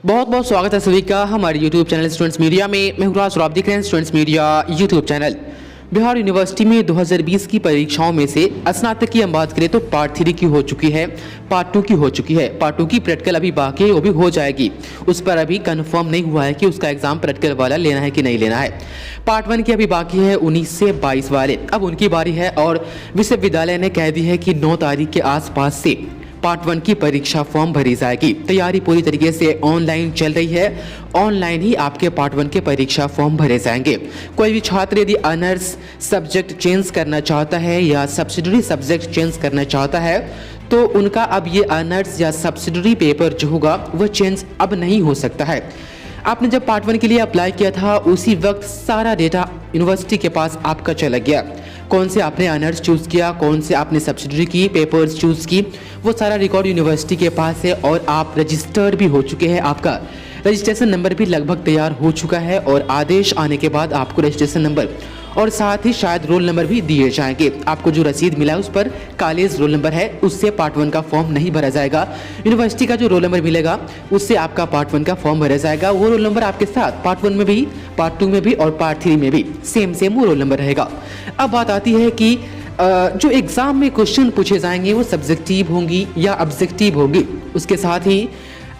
बहुत बहुत स्वागत है सभी का हमारे YouTube चैनल स्टूडेंट्स मीडिया में। मैं हूं राज और आप देख रहे हैं students media YouTube channel. Bihar university में 2020 की परीक्षाओं में से स्नातक की हम बात करें तो पार्ट 3 की हो चुकी है, पार्ट 2 की हो चुकी है। पार्ट 2 की प्रैक्टिकल अभी बाकी है, वो भी हो जाएगी। उस पर अभी कंफर्म नहीं हुआ है कि उसका एग्जाम प्रैक्टिकल वाला लेना है कि नहीं लेना है। पार्ट 1 की अभी बाकी है 19 से 22 वाले, अब उनकी बारी है और विश्वविद्यालय ने कह दी है कि 9 तारीख के आसपास से पार्ट 1 की परीक्षा फॉर्म भरी जाएगी। तैयारी पूरी तरीके से ऑनलाइन चल रही है, ऑनलाइन ही आपके पार्ट 1 के परीक्षा फॉर्म भरे जाएंगे। कोई भी छात्र यदि ऑनर्स सब्जेक्ट चेंज करना चाहता है या सब्सिडरी सब्जेक्ट चेंज करना चाहता है तो उनका अब ये ऑनर्स या सब्सिडरी पेपर जो होगा वह चेंज अब नहीं हो सकता है। आपने जब पार्ट 1 के लिए अप्लाई किया था उसी वक्त सारा डेटा यूनिवर्सिटी के पास आपका चला गया। कौन से आपने ऑनर्स चूज़ किया, कौन से आपने सब्सिडरी की पेपर्स चूज़ की, वो सारा रिकॉर्ड यूनिवर्सिटी के पास है और आप रजिस्टर्ड भी हो चुके हैं। आपका रजिस्ट्रेशन नंबर भी लगभग तैयार हो चुका है और आदेश आने के बाद आपको रजिस्ट्रेशन नंबर और साथ ही शायद रोल नंबर भी दिए जाएंगे। आपको जो रसीद मिला है उस पर कॉलेज रोल नंबर है, उससे पार्ट 1 का फॉर्म नहीं भरा जाएगा। यूनिवर्सिटी का जो रोल नंबर मिलेगा उससे आपका पार्ट 1 का फॉर्म भरा जाएगा। वो रोल नंबर आपके साथ पार्ट 1 में भी, पार्ट 2 में भी और पार्ट 3 में भी सेम वो रोल नंबर रहेगा। अब बात आती है कि जो एग्जाम में क्वेश्चन पूछे जाएंगे वो सब्जेक्टिव होंगी या ऑब्जेक्टिव होगी। उसके साथ ही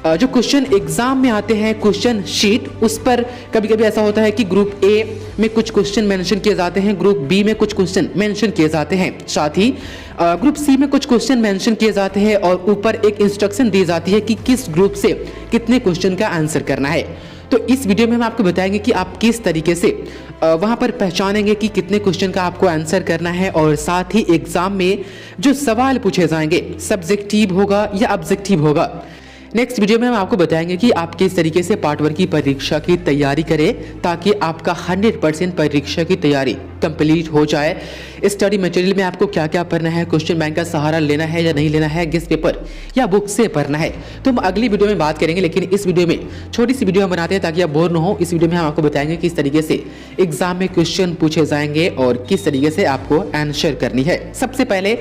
जो क्वेश्चन एग्जाम में आते हैं क्वेश्चन शीट, उस पर कभी कभी ऐसा होता है कि ग्रुप ए में कुछ क्वेश्चन मेंशन किए जाते हैं, ग्रुप बी में कुछ क्वेश्चन मेंशन किए जाते हैं, साथ ही ग्रुप सी में कुछ क्वेश्चन मेंशन किए जाते हैं और ऊपर एक इंस्ट्रक्शन दी जाती है कि किस ग्रुप से कितने क्वेश्चन का आंसर करना है। तो इस वीडियो में हम आपको बताएंगे कि आप किस तरीके से वहां पर पहचानेंगे कि कितने क्वेश्चन का आपको आंसर करना है और साथ ही एग्जाम में जो सवाल पूछे जाएंगे सब्जेक्टिव होगा या ऑब्जेक्टिव होगा। नेक्स्ट वीडियो में हम आपको बताएंगे कि आप किस तरीके से पार्ट 1 की परीक्षा की तैयारी करें ताकि आपका 100% परीक्षा की तैयारी कंप्लीट हो जाए। स्टडी मटेरियल में आपको क्या क्या पढ़ना है, क्वेश्चन बैंक का सहारा लेना है या नहीं लेना है, गेस्ट पेपर या बुक से पढ़ना है, तो हम अगली वीडियो में बात करेंगे। लेकिन इस वीडियो में छोटी सी वीडियो हम बनाते हैं ताकि आप बोर न हो। इस वीडियो में हम आपको बताएंगे किस तरीके से एग्जाम में क्वेश्चन पूछे जाएंगे और किस तरीके से आपको आंसर करनी है। सबसे पहले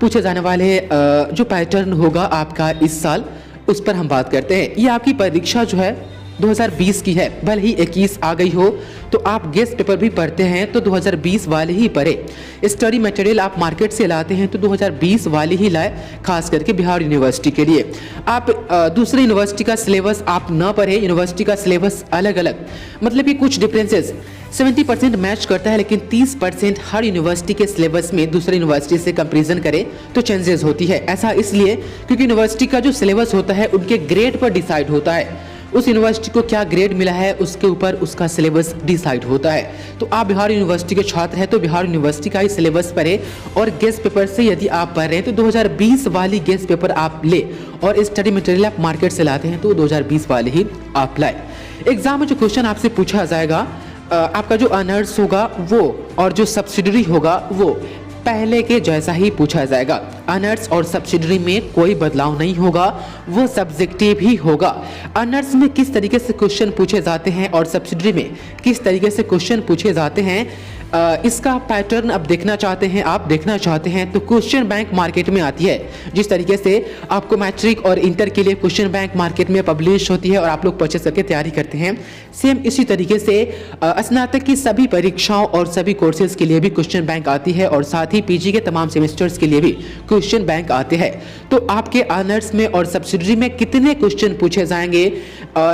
पूछे जाने वाले जो पैटर्न होगा आपका इस साल, उस पर हम बात करते हैं। ये आपकी परीक्षा जो है 2020 की है, भले ही 21 आ गई हो तो आप गेस्ट पेपर भी पढ़ते हैं तो 2020 वाले ही पढ़े। स्टडी मटेरियल आप मार्केट से लाते हैं तो 2020 वाले ही लाए, खास करके बिहार यूनिवर्सिटी के लिए। आप दूसरे यूनिवर्सिटी का सिलेबस आप ना पढ़े, यूनिवर्सिटी का सिलेबस अलग अलग, मतलब कि कुछ डिफरेंसेस 70% मैच करता है लेकिन 30% हर यूनिवर्सिटी के सिलेबस में दूसरे यूनिवर्सिटी से कंपैरिजन करें तो चेंजेस होती है। ऐसा इसलिए क्योंकि यूनिवर्सिटी का जो सिलेबस होता है उनके ग्रेड पर डिसाइड होता है। उस यूनिवर्सिटी को क्या ग्रेड मिला है उसके ऊपर उसका सिलेबस डिसाइड होता है। तो आप बिहार यूनिवर्सिटी के छात्र हैं तो बिहार यूनिवर्सिटी का ही सिलेबस पढ़े और गेस्ट पेपर से यदि आप पढ़ रहे हैं तो 2020 वाली गेस्ट पेपर आप ले और स्टडी मटेरियल आप मार्केट से लाते हैं तो 2020 वाले ही आप लाए। एग्जाम में जो क्वेश्चन आपसे पूछा जाएगा, आपका जो ऑनर्स होगा वो और जो सब्सिडरी होगा वो पहले के जैसा ही पूछा जाएगा। ऑनर्स और सब्सिडरी में कोई बदलाव नहीं होगा, वो सब्जेक्टिव ही होगा। ऑनर्स में किस तरीके से क्वेश्चन पूछे जाते हैं और सब्सिडरी में किस तरीके से क्वेश्चन पूछे जाते हैं, इसका पैटर्न अब देखना चाहते हैं तो क्वेश्चन बैंक मार्केट में आती है। जिस तरीके से आपको मैट्रिक और इंटर के लिए क्वेश्चन बैंक मार्केट में पब्लिश होती है और आप लोग परचेस करके तैयारी करते हैं, सेम इसी तरीके से स्नातक की सभी परीक्षाओं और सभी कोर्सेज के लिए भी क्वेश्चन बैंक आती है और साथ ही पीजी के तमाम सेमेस्टर्स के लिए भी क्वेश्चन बैंक आते हैं। तो आपके ऑनर्स में और सब्सिडरी में कितने क्वेश्चन पूछे जाएंगे,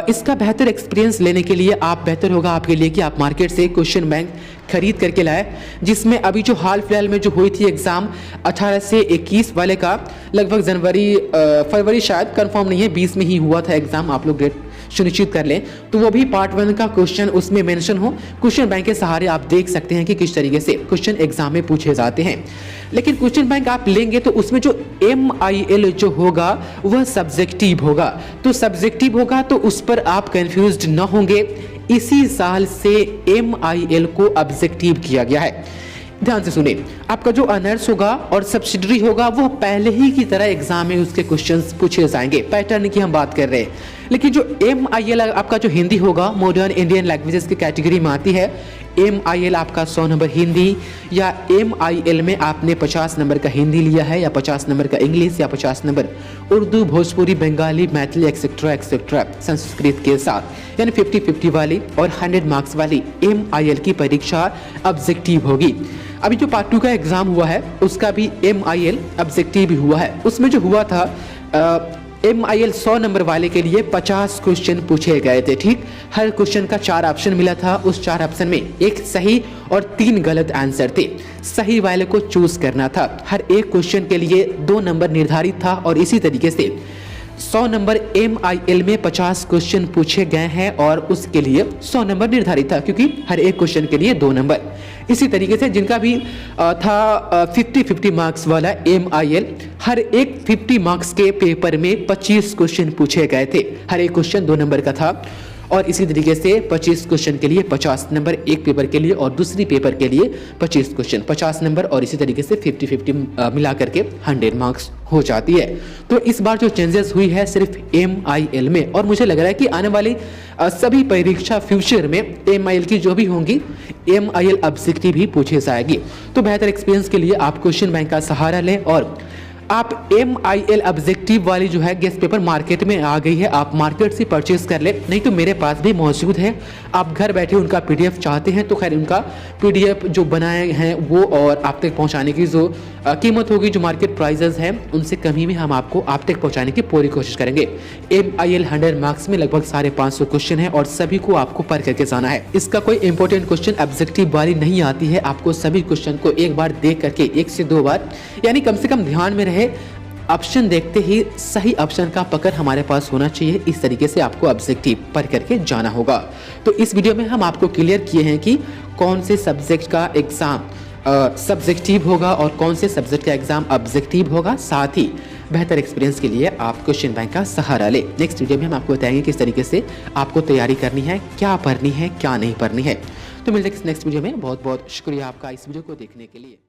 इसका बेहतर एक्सपीरियंस लेने के लिए आप बेहतर होगा आपके लिए कि आप मार्केट से क्वेश्चन बैंक खरीद करके लाए। जिसमें अभी जो हाल फिलहाल में जो हुई थी एग्जाम 18 से 21 वाले का लगभग फरवरी शायद, कंफर्म नहीं है, 20 में ही हुआ था एग्जाम, आप लोग डेट सुनिश्चित कर लें। तो वो भी पार्ट 1 का क्वेश्चन उसमें मेंशन हो, क्वेश्चन बैंक के सहारे आप देख सकते हैं कि किस तरीके से क्वेश्चन एग्जाम में पूछे जाते हैं। लेकिन क्वेश्चन बैंक आप लेंगे तो उसमें जो MIL जो होगा वह सब्जेक्टिव होगा, तो सब्जेक्टिव होगा तो उस पर आप कंफ्यूज्ड न होंगे। इसी साल से MIL को ऑब्जेक्टिव किया गया है। ध्यान से सुने, आपका जो ऑनर्स होगा और सब्सिडरी होगा वो पहले ही की तरह एग्जाम में उसके क्वेश्चंस पूछे जाएंगे। पैटर्न की हम बात कर रहे हैं, लेकिन जो MIL आपका जो हिंदी होगा, मॉडर्न इंडियन लैंग्वेजेस की कैटेगरी में आती है। MIL आपका 100 नंबर हिंदी, या MIL में आपने 50 नंबर का हिंदी लिया है, या 50 नंबर का इंग्लिश, या 50 number Urdu, Bhojpuri, Bengali, Maithili etcetera etcetera Sanskrit के साथ, यानी 50-50 वाली और 100 मार्क्स वाली MIL की परीक्षा ऑब्जेक्टिव होगी। अभी जो पार्ट 2 का एग्जाम हुआ है उसका भी MIL ऑब्जेक्टिव हुआ है। उसमें जो हुआ था MIL 100 नंबर वाले के लिए 50 क्वेश्चन पूछे गए थे, ठीक। हर क्वेश्चन का 4 ऑप्शन मिला था। उस 4 ऑप्शन में एक सही और 3 गलत आंसर थे। सही वाले को चूज करना था। हर एक क्वेश्चन के लिए 2 नंबर निर्धारित था और इसी तरीके से 100 नंबर MIL में 50 क्वेश्चन पूछे गए हैं और उसके लिए 100 नंबर निर्धारित था, क्योंकि हर एक क्वेश्चन के लिए 2 नंबर। इसी तरीके से जिनका भी था 50-50 मार्क्स वाला MIL, हर एक 50 मार्क्स के पेपर में 25 क्वेश्चन पूछे गए थे। हर एक क्वेश्चन 2 नंबर का था और इसी तरीके से 25 क्वेश्चन के लिए 50 नंबर एक पेपर के लिए और दूसरी पेपर के लिए 25 क्वेश्चन 50 नंबर और इसी तरीके से 50-50 मिला करके 100 मार्क्स हो जाती है। तो इस बार जो चेंजेस हुई है सिर्फ MIL में, और मुझे लग रहा है कि आने वाली सभी परीक्षा फ्यूचर में MIL की जो भी होंगी MIL ऑब्जेक्टिव ही पूछे जाएगी। तो बेहतर एक्सपीरियंस के लिए आप क्वेश्चन बैंक का सहारा लें और आप MIL ऑब्जेक्टिव वाली जो है गेस्ट पेपर मार्केट में आ गई है, आप मार्केट से परचेज कर ले, नहीं तो मेरे पास भी मौजूद है। आप घर बैठे उनका PDF चाहते हैं तो खैर उनका PDF जो बनाए हैं वो और आप तक पहुंचाने की जो कीमत होगी, जो मार्केट प्राइसेस हैं उनसे कमी में हम आपको आप तक पहुंचाने की पूरी कोशिश करेंगे। MIL 100 मार्क्स में लगभग 550 क्वेश्चन है और सभी को आपको पढ़ करके जाना है। इसका कोई इंपॉर्टेंट क्वेश्चन ऑब्जेक्टिव वाली नहीं आती है। आपको सभी क्वेश्चन को एक बार देख करके 1 से 2 बार, यानी कम से कम ध्यान में रहे, ऑप्शन देखते ही सही ऑप्शन का पकड़ हमारे पास होना चाहिए। इस तरीके से आपको ऑब्जेक्टिव पढ़ करके जाना होगा। तो इस वीडियो में हम आपको क्लियर किए हैं कि कौन से सब्जेक्ट का एग्जाम सब्जेक्टिव होगा और कौन से सब्जेक्ट का एग्जाम ऑब्जेक्टिव होगा। साथ ही बेहतर एक्सपीरियंस के लिए आप क्वेश्चन बैंक का सहारा ले। नेक्स्ट वीडियो में हम आपको बताएंगे किस तरीके से आपको तैयारी करनी है, क्या पढ़नी है, क्या नहीं पढ़नी है। तो मिलते हैं नेक्स्ट वीडियो में। बहुत बहुत शुक्रिया आपका इस वीडियो को देखने के लिए।